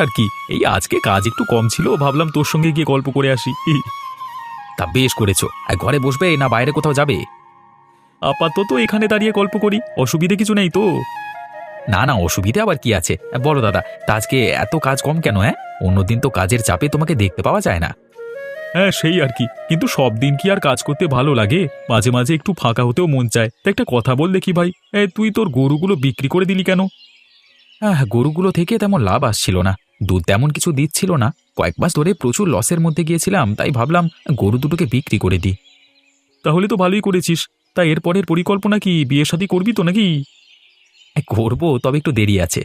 আর কি, এই আজকে কাজ একটু কম ছিল, ভাবলাম তোর সঙ্গে গিয়ে গল্প করে আসি। তা বেশ করেছো। আর ঘরে বসবে না বাইরে কোথাও যাবে? আপাতত এখানে দাঁড়িয়ে গল্প করি, অসুবিধে কিছু নেই তো? না না, অসুবিধে আবার কি আছে, বলো দাদা। তা আজকে এত কাজ কম কেন? অন্যদিন তো কাজের চাপে তোমাকে দেখতে পাওয়া যায় না। হ্যাঁ সেই আর কি, কিন্তু সব দিন কি আর কাজ করতে ভালো লাগে? মাঝে মাঝে একটু ফাঁকা হতেও মন চায়। তা একটা কথা বল দেখি ভাই, তুই তোর গরুগুলো বিক্রি করে দিলি কেন? হ্যাঁ, গরুগুলো থেকে তেমন লাভ আসছিল না, দুধ তেমন কিছু দিচ্ছিল না। কয়েক মাস ধরে প্রচুর লসের মধ্যে গিয়েছিলাম, তাই ভাবলাম গরু দুটোকে বিক্রি করে দিই। তাহলে তো ভালোই করেছিস। তা এরপরের পরিকল্পনা কি, বিয়ে শাদী করবি তো নাকি? করবো, তবে একটু দেরি আছে।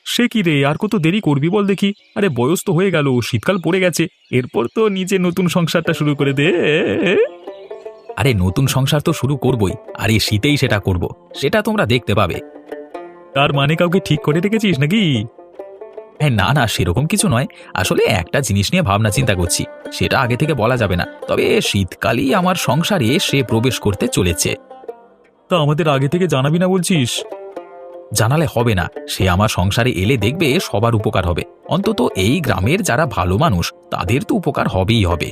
সে কি রে, আর কত দেরি করবি বল দেখি? আরে বয়স তো হয়ে গেল, শীতকাল পড়ে গেছে, এরপর তো নিজে নতুন সংসারটা শুরু করে দে। আরে নতুন সংসার তো শুরু করবই, আর এই শীতেই সেটা করব, সেটা তোমরা দেখতে পাবে। তার মানে কাউকে ঠিক করে রেখেছিস নাকি? হ্যাঁ না না, সেরকম কিছু নয়। আসলে একটা জিনিস নিয়ে ভাবনা চিন্তা করছি, সেটা আগে থেকে বলা যাবে না, তবে শীতকালই আমার সংসারে সে প্রবেশ করতে চলেছে। তা আমাদের আগে থেকে জানাবি না বলছিস? জানালে হবে না, সে আমার সংসারে এলে দেখবে সবার উপকার হবে। অন্তত এই গ্রামের যারা ভালো মানুষ তাদের তো উপকার হবেই হবে।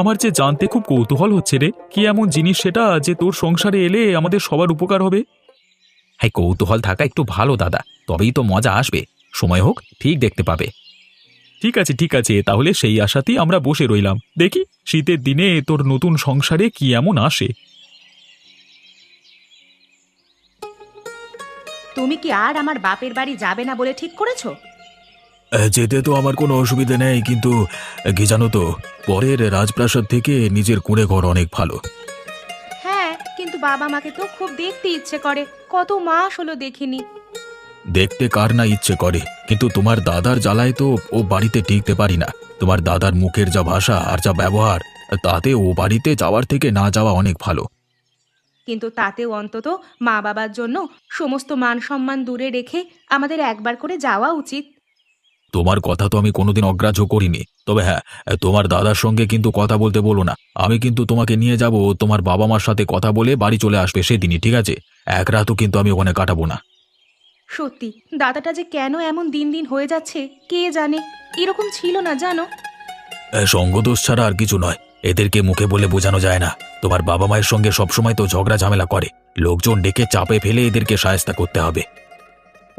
আমার যে জানতে খুব কৌতূহল হচ্ছে রে, কি এমন জিনিস সেটা যে তোর সংসারে এলে আমাদের সবার উপকার হবে? হ্যাঁ, কৌতূহল থাকা একটু ভালো দাদা, তবেই তো মজা আসবে। সময় হোক, ঠিক দেখতে পাবে। ঠিক আছে ঠিক আছে, তাহলে সেই আশাতেই আমরা বসে রইলাম, দেখি শীতের দিনে তোর নতুন সংসারে কি এমন আসে। তুমি কি আর আমার বাপের বাড়ি যাবে না বলে ঠিক করেছো? যেতে তো আমার কোনো অসুবিধে নেই, কিন্তু কি জানো তো, পরের রাজপ্রাসাদ থেকে নিজের কুঁড়ে ঘর অনেক ভালো। হ্যাঁ, কিন্তু বাবা মাকে তো খুব দেখতে ইচ্ছে করে, কত মাস হলো দেখিনি। দেখতে কার না ইচ্ছে করে, কিন্তু তোমার দাদার জ্বালায় তো ও বাড়িতে টিকতে পারি না। তোমার দাদার মুখের যা ভাষা আর যা ব্যবহার, তাতে ও বাড়িতে যাওয়ার থেকে না যাওয়া অনেক ভালো। কিন্তু তাতেও অন্তত মা বাবার জন্য সমস্ত মান সম্মান দূরে রেখে আমাদের একবার করে যাওয়া উচিত। তোমার কথা তো আমি কোনোদিন অগ্রাহ্য করিনি, তবে হ্যাঁ, তোমার দাদার সঙ্গে কিন্তু কথা বলতে বলো না। আমি কিন্তু তোমাকে নিয়ে যাব, তোমার বাবা মার সাথে কথা বলে বাড়ি চলে আসবে সেদিনই, ঠিক আছে? এক রাতও কিন্তু আমি ওখানে কাটাবো না। সত্যি দাদাটা যে কেন এমন দিন দিন হয়ে যাচ্ছে কে জানে, এরকম ছিল না জানো। সঙ্গদোষ ছাড়া আর কিছু নয়, এদেরকে মুখে বলে বোঝানো যায় না। তোমার বাবা মায়ের সঙ্গে সবসময় তো ঝগড়া ঝামেলা করে, লোকজন ডেকে চাপে ফেলে এদেরকে শায়েস্তা করতে হবে।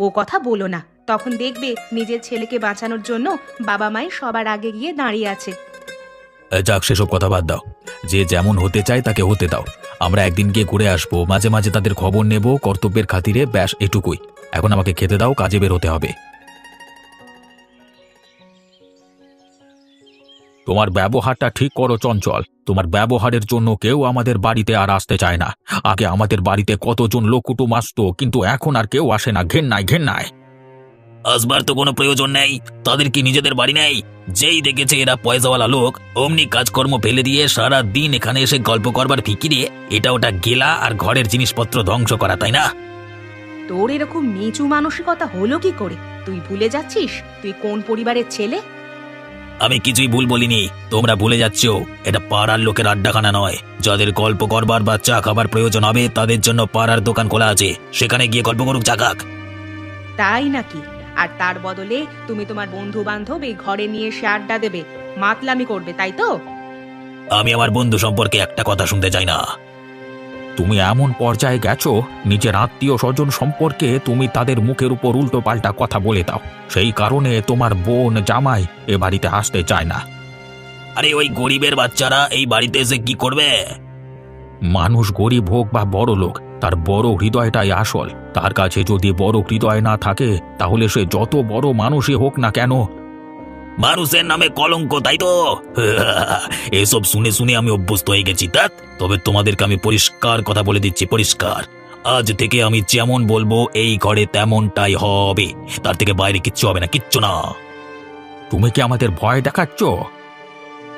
ও কথা বলো না, তখন দেখবে নিজের ছেলেকে বাঁচানোর জন্য বাবা মাই সবার আগে গিয়ে দাঁড়িয়ে আছে। যাক, সেসব কথা বাদ দাও। যে যেমন হতে চায় তাকে হতে দাও। আমরা একদিন গিয়ে ঘুরে আসবো, মাঝে মাঝে তাদের খবর নেব, কর্তব্যের খাতিরে, ব্যাস এটুকুই। এখন আমাকে খেতে দাও, কাজে বের হতে হবে। তোমার ব্যবহারটা ঠিক করো চঞ্চল, তোমার ব্যবহারের জন্য কেউ আমাদের বাড়িতে আর আসতে চায় না। আগে আমাদের বাড়িতে কতজন লোক কুটুম আসতো, কিন্তু এখন আর কেউ আসে না, ঘেন্নায় ঘেন্নায়। আসবার তো কোনো প্রয়োজন নেই, তাদের কি নিজেদের বাড়ি নেই? যেই দেখেছে এরা পয়সাওয়ালা লোক, অমনি কাজকর্ম ফেলে দিয়ে সারা দিন এখানে এসে গল্প করবার ফিকিরে এটা ওটা গেলা আর ঘরের জিনিসপত্র ধ্বংস করা, তাই না? তোর এরকম নিচু মানসিকতা হলো কি করে? তুই ভুলে যাচ্ছিস তুই কোন পরিবারের ছেলে? আমি কিছুই ভুল বলিনি, তোমরা ভুলে যাচ্ছ। এটা পাড়ার লোকের আড্ডাখানা নয়। যাদের গল্প করবার বা চা খাবার প্রয়োজন হবে তাদের জন্য পাড়ার দোকান খোলা আছে, সেখানে গিয়ে গল্প করুক, চা খাক। তাই নাকি? আর তার বদলে তুমি তোমার বন্ধু বান্ধব এই ঘরে নিয়ে এসে আড্ডা দেবে, মাতলামি করবে, তাই তো? আমি আমার বন্ধু সম্পর্কে একটা কথা শুনতে চাই না। তুমি এমন পর্যায়ে গেছো, নিজের আত্মীয় স্বজন সম্পর্কে তুমি তাদের মুখের উপর উল্টো পাল্টা কথা বলে দাও। সেই কারণে তোমার বোন জামাই এ বাড়িতে আসতে চায় না। আরে ওই গরিবের বাচ্চারা এই বাড়িতে এসে কি করবে? মানুষ গরিব হোক বা বড় লোক, তার বড় হৃদয়টাই আসল। তার কাছে যদি বড় হৃদয় না থাকে, তাহলে সে যত বড় মানুষই হোক না কেন মানুষের নামে কলঙ্ক, তাই তো? এসব শুনে শুনে আমি অভ্যস্ত হয়ে গেছি। তা তবে তোমাদেরকে আমি পরিষ্কার কথা বলে দিচ্ছি, পরিষ্কার। আজ থেকে আমি যেমন বলবো এই ঘরে তেমনটাই হবে, তার থেকে বাইরে কিচ্ছু হবে না, কিচ্ছু না। তুমি কি আমাদের ভয় দেখাচ্ছ?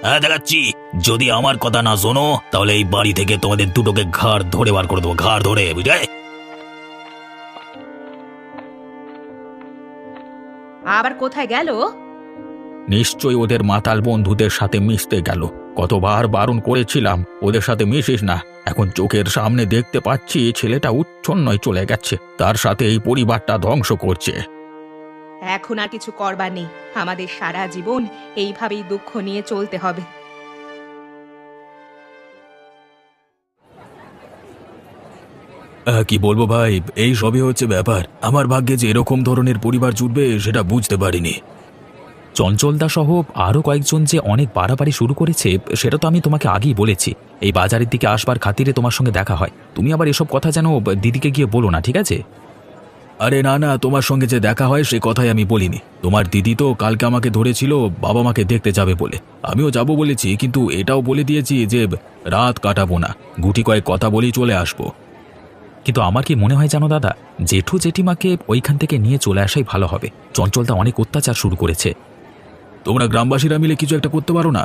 হ্যাঁ দেখাচ্ছি। যদি আমার কথা না শোনো তাহলে এই বাড়ি থেকে তোমাদের দুটোকে ঘাড় ধরে বার করে দেবো, ঘাড় ধরে, বুঝলে? আবার কোথায় গেল? নিশ্চয়ই ওদের মাতাল বন্ধুদের সাথে মিশতে গেল। কতবার বারণ করেছিলাম ওদের সাথে মিশিস না, এখন চোখের সামনে দেখতে পাচ্ছি ছেলেটা উচ্ছন্নয় চলে গেছে, তার সাথে এই পরিবারটা ধ্বংস করছে। এখন আর কিছু করবার নেই, আমাদের সারা জীবন এইভাবেই দুঃখ নিয়ে চলতে হবে। কি বলবো ভাই, এই সবই হচ্ছে ব্যাপার। আমার ভাগ্যে যে এরকম ধরনের পরিবার জুটবে সেটা বুঝতে পারিনি। চঞ্চলদা সহ আরও কয়েকজন যে অনেক বাড়াবাড়ি শুরু করেছে সেটা তো আমি তোমাকে আগেই বলেছি। এই বাজারের দিকে আসবার খাতিরে তোমার সঙ্গে দেখা হয়, তুমি আবার এসব কথা যেন দিদিকে গিয়ে বলো না, ঠিক আছে? আরে না না, তোমার সঙ্গে যে দেখা হয় সে কথাই আমি বলিনি। তোমার দিদি তো কালকে আমাকে ধরেছিল বাবা মাকে দেখতে যাবে বলে, আমিও যাব বলেছি, কিন্তু এটাও বলে দিয়েছি যে রাত কাটাবো না, গুটি কয়েক কথা বলেই চলে আসবো। কিন্তু আমার কি মনে হয় জানো দাদা, জেঠু জেঠিমাকে ওইখান থেকে নিয়ে চলে আসাই ভালো হবে। চঞ্চলদা অনেক অত্যাচার শুরু করেছে। তোমরা গ্রামবাসীরা মিলে কিছু একটা করতে পারো না?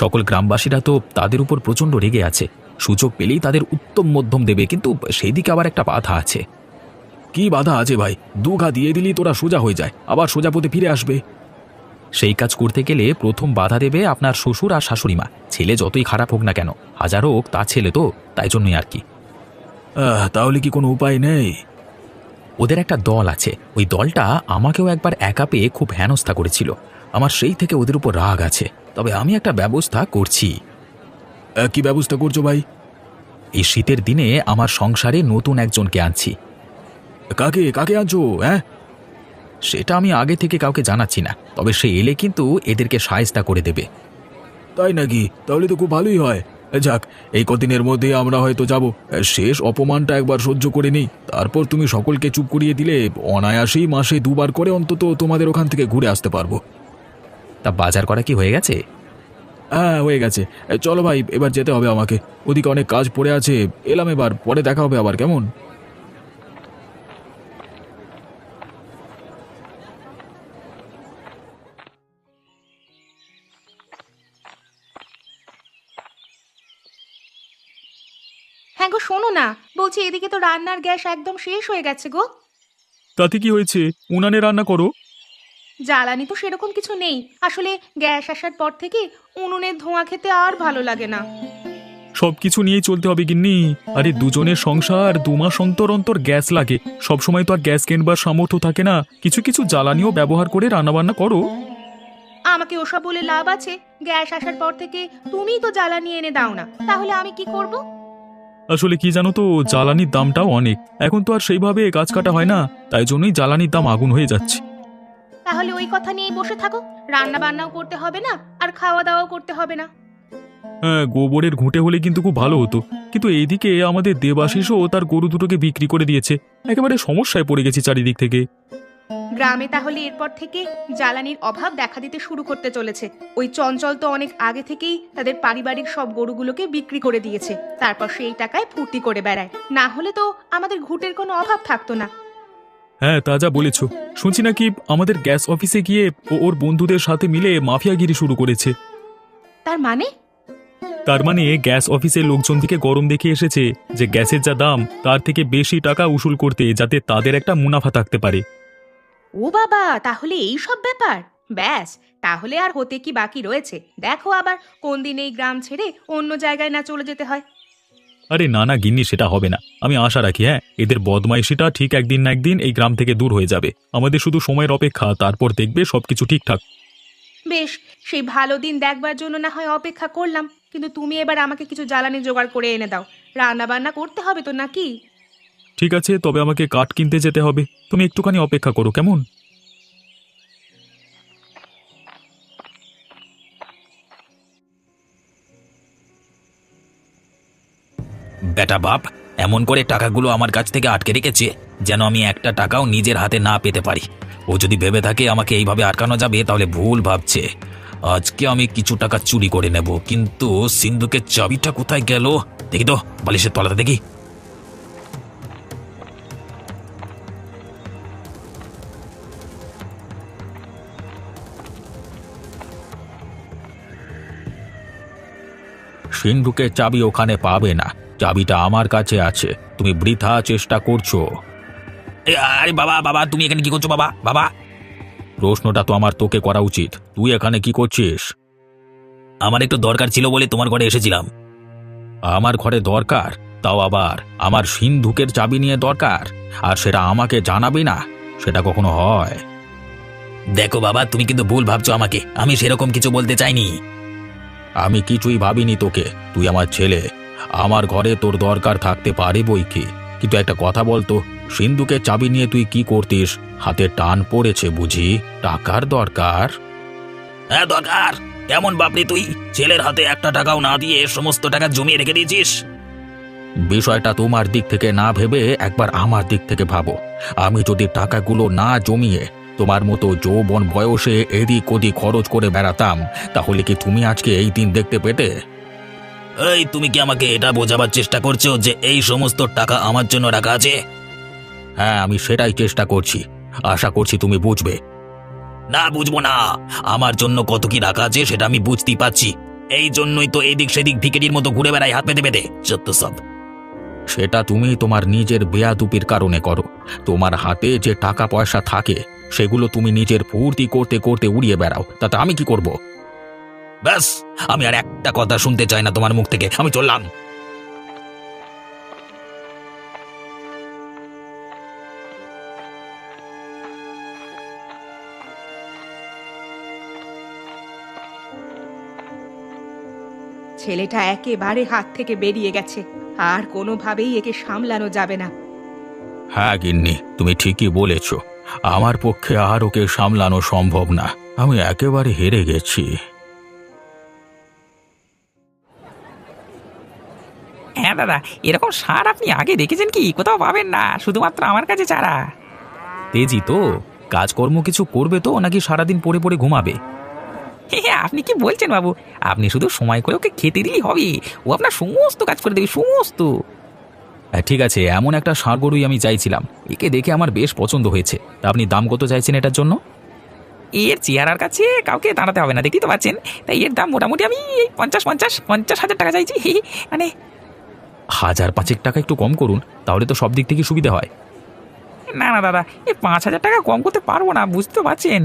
সকল গ্রামবাসীরা তো তাদের উপর প্রচণ্ড রেগে আছে, সুযোগ পেলেই তাদের উত্তম মধ্যম দেবে, কিন্তু সেই দিকে আবার একটা বাধা আছে। কি বাধা আছে ভাই? দুঘা দিয়ে দিলি তোরা সোজা হয়ে যায়, আবার সোজা পথে ফিরে আসবে। সেই কাজ করতে গেলে প্রথম বাধা দেবে আপনার শ্বশুর আর শাশুড়িমা। ছেলে যতই খারাপ হোক না কেন, হাজার হোক তা ছেলে তো, তাই জন্যই আর কি। তাহলে কি কোনো উপায় নেই? ওদের একটা দল আছে, ওই দলটা আমাকেও একবার একা পেয়ে খুব হেনস্থা করেছিল। আমার সেই থেকে ওদের উপর রাগ আছে, তবে আমি একটা ব্যবস্থা করছি। কি ব্যবস্থা করছো ভাই? এই শীতের দিনে আমার সংসারে নতুন একজনকে আনছি। কাকে কাকে আনছো? হ্যাঁ, সেটা আমি আগে থেকে কাউকে জানাচ্ছি না, তবে সে এলে কিন্তু এদেরকে সায়স্তা করে দেবে। তাই নাকি? তাহলে তো খুব ভালোই হয়। যাক, এই কদিনের মধ্যে আমরা হয়তো যাব। শেষ অপমানটা একবার সহ্য করে নিই, তারপর তুমি সকলকে চুপ করিয়ে দিলে অনায়াসেই মাসে দুবার করে অন্তত তোমাদের ওখান থেকে ঘুরে আসতে পারবো। তা বাজার করা কি হয়ে গেছে? হ্যাঁ, হয়ে গেছে। চলো ভাই, এবার যেতে হবে আমাকে, ওদিকে অনেক কাজ পড়ে আছে। এলাম এবার, পরে দেখা হবে আবার, কেমন? হ্যাঁ গো, শোনো না, বলছি এদিকে তো রান্নার গ্যাস একদম শেষ হয়ে গেছে গো। তাতে কি হয়েছে? উনানে রান্না করো। জ্বালানি তো সেরকম কিছু নেই, আসলে গ্যাস আসার পর থেকে উনুনের ধোঁয়া খেতে আর ভালো লাগে না। সবকিছু নিয়েই চলতে হবে গিন্নি। আরে দুজনের সংসার, 2 মাস অন্তর অন্তর গ্যাস লাগে, সবসময় তো আর গ্যাস কেনবার সামর্থ্য থাকে না। কিছু কিছু জ্বালানিও ব্যবহার করে রান্নাবান্না করো। আমাকে ওসব বলে লাভ আছে? গ্যাস আসার পর থেকে তুমিই তো জ্বালানি এনে দাও না, তাহলে আমি কি করব? আসলে কি জানো তো, জ্বালানির দামটাও অনেক, এখন তো আর সেইভাবে গাছ কাটা হয় না, তাই জন্যই জ্বালানির দাম আগুন হয়ে যাচ্ছে। তাহলে ওই কথা নিয়েই বসে থাকো, রান্না বান্নাও করতে হবে না আর খাওয়া দাওয়াও করতে হবে না। হ্যাঁ, গোবরের ঘুঁটে হলে কিন্তু খুব ভালো হতো, কিন্তু এইদিকে আমাদের দেবাশিসও তার গরু দুটোকে বিক্রি করে দিয়েছে। একেবারে সমস্যায় পড়ে গেছি চারিদিক থেকে। গ্রামে তাহলে এরপর থেকে জ্বালানির অভাব দেখা দিতে শুরু করতে চলেছে। ওই চঞ্চল তো অনেক আগে থেকেই তাদের পারিবারিক সব গরুগুলোকে বিক্রি করে দিয়েছে, তারপর সেই টাকায় ফুর্তি করে বেড়ায়। না হলে তো আমাদের ঘুটের কোনো অভাব থাকতো না। হ্যাঁ, তা যা বলেছ। শুনছি নাকি আমাদের গ্যাস অফিসে গিয়ে ওর বন্ধুদের সাথে মিলে মাফিয়াগিরি শুরু করেছে। তার মানে? তার মানে গ্যাস অফিসের লোকজন থেকে গরম দেখে এসেছে যে গ্যাসের যা দাম তার থেকে বেশি টাকা উসুল করতে, যাতে তাদের একটা মুনাফা থাকতে পারে। ও বাবা, তাহলে এই সব ব্যাপার? ব্যাস, তাহলে আর হতে কি বাকি রয়েছে? দেখো আবার কোন দিন এই গ্রাম ছেড়ে অন্য জায়গায় না চলে যেতে হয়। আরে না না গিন্নি, সেটা হবে না। আমি আশা রাখি, হ্যাঁ, এদের বদমাইশিটা ঠিক একদিন না একদিন এই গ্রাম থেকে দূর হয়ে যাবে। আমাদের শুধু সময়ের অপেক্ষা, তারপর দেখবে সবকিছু ঠিকঠাক। বেশ, সেই ভালো দিন দেখবার জন্য না হয় অপেক্ষা করলাম, কিন্তু তুমি এবার আমাকে কিছু জ্বালানি জোগাড় করে এনে দাও। রান্না বান্না করতে হবে তো নাকি? ঠিক আছে, তবে আমাকে কাঠ কিনতে যেতে হবে, তুমি একটুখানি অপেক্ষা করো, কেমন? বেটা বাপ এমন করে টাকাগুলো আমার কাছ থেকে আটকে রেখেছে যেন আমি একটা টাকাও নিজের হাতে না পেতে পারি। ও যদি ভেবে থাকে আমাকে এইভাবে আটকানো যাবে, তাহলে ভুল ভাবছে। আজকে আমি কিছু টাকা চুরি করে নেব, কিন্তু সিন্ধুকের চাবিটা কোথায় গেল দেখি তো, বালিশের তলাতে দেখি। সিন্ধুকের চাবি ওখানে পাবে না, চাবিটা আমার কাছে আছে, তুমি বৃথা চেষ্টা করছো। আরে বাবা বাবা, তুমি এখানে কি করছো বাবা? বাবা, প্রশ্নটা তো আমার তোকে করা উচিত, তুই এখানে কি করছিস? আমার একটু দরকার ছিল বলে তোমার ঘরে এসেছিলাম। আমার ঘরে দরকার? তাও আবার আমার সিন্ধুকের চাবি নিয়ে দরকার? আর সেটা আমাকে জানাবি না? সেটা কখনো হয়? দেখো বাবা, তুমি কিন্তু ভুল ভাবছো আমাকে, আমি সেরকম কিছু বলতে চাইনি। আমি কিছুই ভাবিনি তোকে, তুই আমার ছেলে, আমার ঘরে তোর দরকার থাকতে পারে বই কি। কিন্তু একটা কথা বলতো, সিন্ধুকের চাবি নিয়ে তুই কি করতিস? হাতে টান পড়েছে বুঝি? টাকার দরকার? হ্যাঁ দরকার। কেমন বাপরে তুই, ছেলের হাতে একটা টাকাও না দিয়ে সমস্ত টাকা জমিয়ে রেখে দিয়েছিস। বিষয়টা তোমার দিক থেকে না ভেবে একবার আমার দিক থেকে ভাবো। আমি যদি টাকাগুলো না জমিয়ে তোমার মতো যৌবন বয়সে এদিক ওদিক খরচ করে বেড়াতাম, তাহলে কি তুমি আজকে এই দিন দেখতে পেতে? এই, তুমি কি আমাকে এটা বোঝাবার চেষ্টা করছো যে এই সমস্ত টাকা আমার জন্য রাখা আছে? হ্যাঁ, আমি সেটাই চেষ্টা করছি, আশা করছি তুমি বুঝবে। না, বুঝবো না। আমার জন্য কত কি রাখা আছে সেটা আমি বুঝতেই পারছি। এই জন্যই তো এদিক সেদিক ভিখারির মতো ঘুরে বেড়াই হাত পেতে পেতে, যত সব। সেটা তুমি তোমার নিজের বেয়াদুপির কারণে করো। তোমার হাতে যে টাকা পয়সা থাকে সেগুলো তুমি নিজের ফুর্তি করতে করতে উড়িয়ে বেড়াও, তাতে আমি কি করব? ব্যাস, আমি আর একটা কথা শুনতে চাই না তোমার মুখ থেকে, আমি চললাম। ছেলেটা একেবারে হাত থেকে বেরিয়ে গেছে, আর কোনোভাবেই একে সামলানো যাবে না। হ্যাঁ গিন্নি, তুমি ঠিকই বলেছ, আমার পক্ষে আর ওকে সামলানো সম্ভব না। আমি একেবারে হেরে গেছি। হ্যাঁ দাদা, এরকম সার আপনি আগে দেখেছেন কি? কোথাও পাবেন না, শুধুমাত্র আমার কাছে ছাড়া। তেজি তো কাজকর্ম কিছু করবে তো, নাকি সারাদিন পড়ে পড়ে ঘুমাবে? হ্যাঁ, আপনি কি বলছেন বাবু? আপনি শুধু সময় করে ওকে খেতে দিলেই হবে, ও আপনার সমস্ত কাজ করে দেবে, সমস্ত। ঠিক আছে, এমন একটা ষাঁড় গরুই আমি চাইছিলাম। একে দেখে আমার বেশ পছন্দ হয়েছে। তা আপনি দাম কত চাইছেন এটার জন্য? এর চেহারার কাছে কাউকে দাঁড়াতে হবে না, দেখতেই তো পাচ্ছেন। তাই এর দাম মোটামুটি আমি এই 50,000 টাকা চাইছি। মানে 1,000-5 টাকা একটু কম করুন, তাহলে তো সব দিক থেকে সুবিধা হয়। না না দাদা, এই 5,000 টাকা কম করতে পারবো না, বুঝতে তো পারছেন।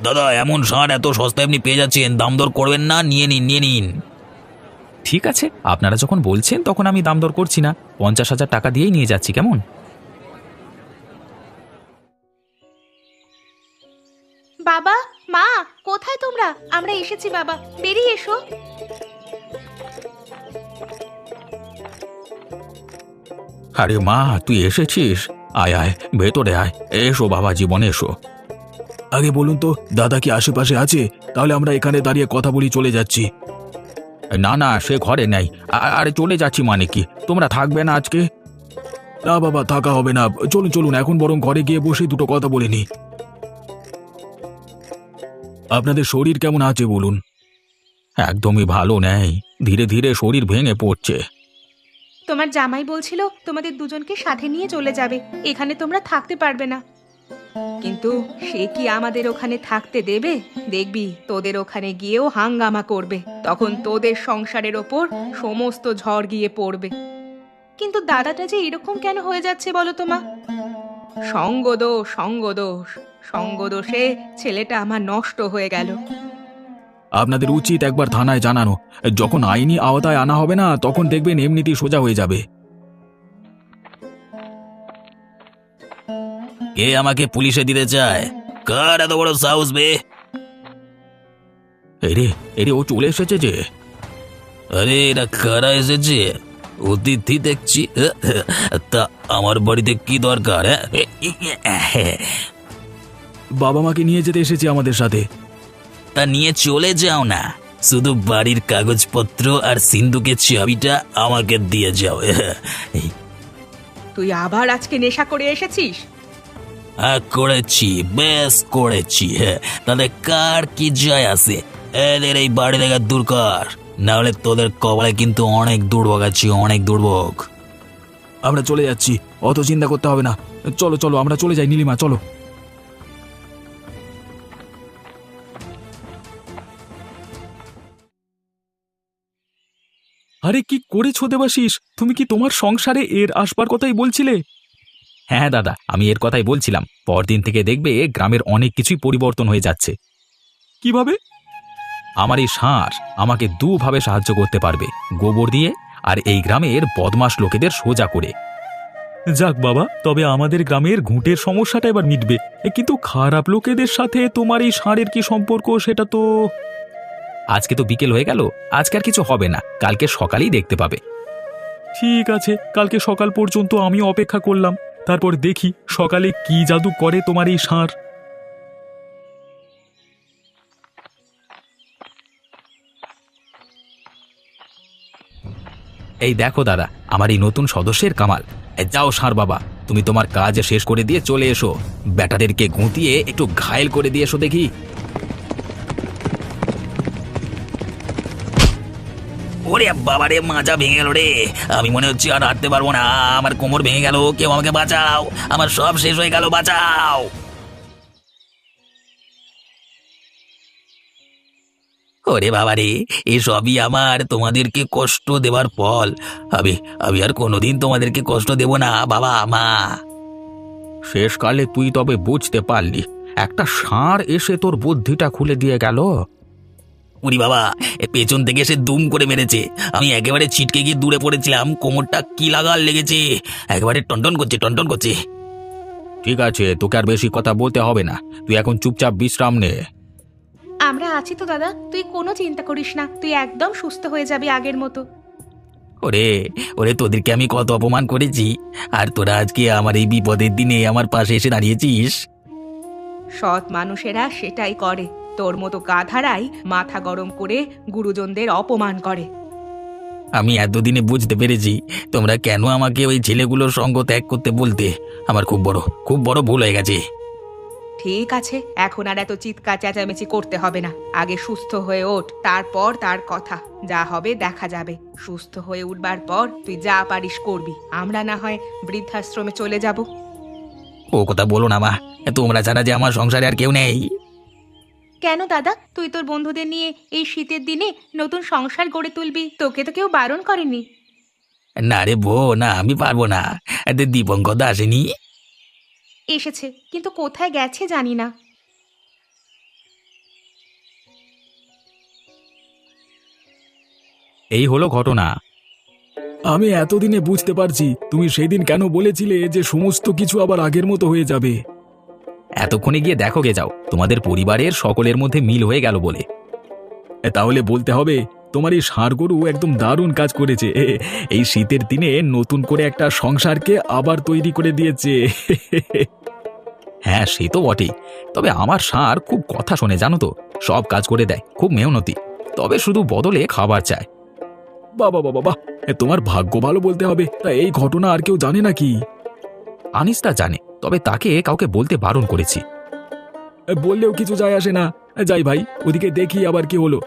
দাদা, এমন ষাঁড় এত সস্তায় আপনি পেয়ে যাচ্ছেন, দাম দর করবেন না, নিয়ে নিন নিয়ে নিন। ঠিক আছে, আপনারা যখন বলছেন তখন আমি দাম দর করছি না, 50,000 টাকা দিয়েই নিয়ে যাচ্ছি, কেমন? বাবা, মা, কোথায় তোমরা? আমরা এসেছি বাবা, বেরিয়ে এসো। আরে মা, তুই এসেছিস? আয় আয়, ভেতরে আয়। এসো বাবা জীবন, এসো। আগে বলুন তো, দাদা কি আশেপাশে আছে? তাহলে আমরা এখানে দাঁড়িয়ে কথা বলি, চলে যাচ্ছি। না না, সে ঘরে নেই। আরে চলে যাচ্ছি মানে কি, তোমরা থাকবে না আজকে? না বাবা, থাকা হবে না, চলুন চলুন, এখন বরং ঘরে গিয়ে বসে দুটো কথা বলে নি। আপনাদের শরীর কেমন আছে বলুন? একদমই ভালো নেই, ধীরে ধীরে শরীর ভেঙে পড়ছে। তোমার জামাই বলছিল তোমাদের দুজনকে সাথে নিয়ে চলে যাবে, এখানে তোমরা থাকতে পারবে না। কিন্তু সে কি আমাদের ওখানে থাকতে দেবে? দেখবি তোদের ওখানে গিয়েও হাঙ্গামা করবে, তখন তোদের সংসারের ওপর সমস্ত ঝড় গিয়ে পড়বে। কিন্তু দাদাটা যে এরকম কেন হয়ে যাচ্ছে বলো তো মা? সঙ্গদোষ, সঙ্গদোষ, সঙ্গদোষে ছেলেটা আমার নষ্ট হয়ে গেল। আপনাদের উচিত একবার থানায় জানানো। যখন আইনি আওতায় আনা হবে না, তখন দেখবেন এমনিতেই সোজা হয়ে যাবে। কে আমাকে পুলিশে দিতে চায়? কার এত বড় সাহস বে? এরে এরে, ও চলে এসেছে যে। আরে এরা কারা এসেছে? অতিথি দেখছি। তা আমার বাড়িতে কি দরকার? বাবা মাকে নিয়ে যেতে এসেছি আমাদের সাথে। তা নিয়ে চলে যাও না, শুধু বাড়ির কাগজপত্র আর সিন্ধুকের চাবিটা আমাকে দিয়ে যাও। তুই আবার আজকে নেশা করে এসেছিস? হ্যাঁ করেছি, বেশ করেছি। তাদের কার কি যায় আসে? এদের এই বাড়ি থেকে দূর কর, নাহলে তোদের কপালে কিন্তু অনেক দুর্ভোগ আছে, অনেক দুর্ভোগ। আমরা চলে যাচ্ছি, অত চিন্তা করতে হবে না। চলো চলো, আমরা চলে যাই। নীলিমা চলো। আরে কি করেছো দেবাশিস? তুমি কি তোমার সংসারে এর আসবার কথাই বলছিলে? হ্যাঁ দাদা, আমি এর কথাই বলছিলাম। পরদিন থেকে দেখবে গ্রামের অনেক কিছুই পরিবর্তন হয়ে যাচ্ছে। কিভাবে? আমার এই ষাঁড় আমাকে দুভাবে সাহায্য করতে পারবে, গোবর দিয়ে আর এই গ্রামের বদমাশ লোকেদের সোজা করে। যাক বাবা, তবে আমাদের গ্রামের ঘুঁটের সমস্যাটা এবার মিটবে। কিন্তু খারাপ লোকেদের সাথে তোমার এই ষাঁড়ের কি সম্পর্ক সেটা তো। আজকে তো বিকেল হয়ে গেল, আজকে আর কিছু হবে না, কালকে সকালেই দেখতে পাবে। ঠিক আছে, কালকে সকাল পর্যন্ত আমি অপেক্ষা করলাম, তারপর দেখি সকালে কি জাদু করে তোমার এই ষাঁড়। এই দেখো দাদা, আমার এই নতুন সদস্যের কামাল। যাও ষাঁড় বাবা, তুমি তোমার কাজ শেষ করে দিয়ে চলে এসো, ব্যাটাদেরকে গুঁতিয়ে একটু ঘায়েল করে দিয়ে এসো দেখি। ওরে বাবারে, মাজা ভেঙে গেল রে। আমি মনে হচ্ছে আর হাঁটতে পারবো না, আমার কোমর ভেঙে গেল। কেউ আমাকে বাঁচাও, আমার সব শেষ হয়ে গেল, বাঁচাও। ওরে বাবারে, এসবই আমার তোমাদেরকে কষ্ট দেওয়ার ফল। আমি আমি আর কোনোদিন তোমাদেরকে কষ্ট দেব না বাবা মা। শেষকালে তুই তবে বুঝতে পারলি, একটা ষাঁড় এসে তোর বুদ্ধিটা খুলে দিয়ে গেল। উরি বাবা, পেছন থেকে এসে দুম করে মেরেছে। আমি একেবারে ছিটকে গিয়ে দূরে পড়েছিলাম, কোমরটা কি লাগাল লেগেছে, একেবারে টনটন করছে, টনটন করছে। ঠিক আছে, তোকে আর বেশি কথা বলতে হবে না, তুই এখন চুপচাপ বিশ্রাম নে। আমরা আছি তো দাদা, তুই কোনো চিন্তা করিস না, তুই একদম সুস্থ হয়ে যাবি আগের মতো। ওরে ওরে, তোদেরকে আমি কত অপমান করেছি, আর তোরা আজকে আমার এই বিপদের দিনে আমার পাশে এসে দাঁড়িয়েছিস। সৎ মানুষেরা সেটাই করে, তোর মতো গাধারাই মাথা গরম করে গুরুজনদের অপমান করে। আমি এতদিনে বুঝতে পেরেছি তোমরা কেন আমাকে ওই ছেলেগুলোর সঙ্গ ত্যাগ করতে বলতে। আমার খুব বড় ভুল হয়ে গেছে। ঠিক আছে, এখন আর এত চিৎকার চেঁচামেচি করতে হবে না, আগে সুস্থ হয়ে ওঠ, তারপর তার কথা, যা হবে দেখা যাবে। সুস্থ হয়ে উঠবার পর তুই যা পারিস করবি, আমরা না হয় বৃদ্ধাশ্রমে চলে যাব। ও কথা বলো না মা, তোমরা ছাড়া যে আমার সংসারে আর কেউ নেই। কেন দাদা, তুই তোর বন্ধুদের নিয়ে এই শীতের দিনে নতুন সংসার গড়ে তুলবি, তোকে তো কেউ বারণ করেনি। না রে বউ, না, আমি পারবো না। দীপঙ্কর দা আসেনি? এসেছে, কিন্তু কোথায় গেছে জানি না। এই হলো ঘটনা। আমি এতদিনে বুঝতে পারছি তুমি সেদিন কেন বলেছিলে যে সমস্ত কিছু আবার আগের মতো হয়ে যাবে। এতক্ষণে গিয়ে দেখো গে যাও, তোমাদের পরিবারের সকলের মধ্যে মিল হয়ে গেল বলে। তাহলে বলতে হবে তোমার এই ষাঁড় গরু একদম দারুণ কাজ করেছে। এই শীতের দিনে নতুন করে একটা সংসারকে আবার তৈরি করে দিয়েছে। হ্যাঁ, সে তো বটেই, তবে আমার ষাঁড় খুব কথা শোনে জানো তো, সব কাজ করে দেয়, খুব মেহনতি, তবে শুধু বদলে খাবার চায়। বাবা বাবা বাহ, তোমার ভাগ্য ভালো বলতে হবে। তা এই ঘটনা আর কেউ জানে নাকি? আনিস তা জানে, তবে তাকে কাউকে বলতে বারণ করেছি। বললেও কিছু যায় আসে না। যাই ভাই, ওদিকে দেখি আবার কি হলো।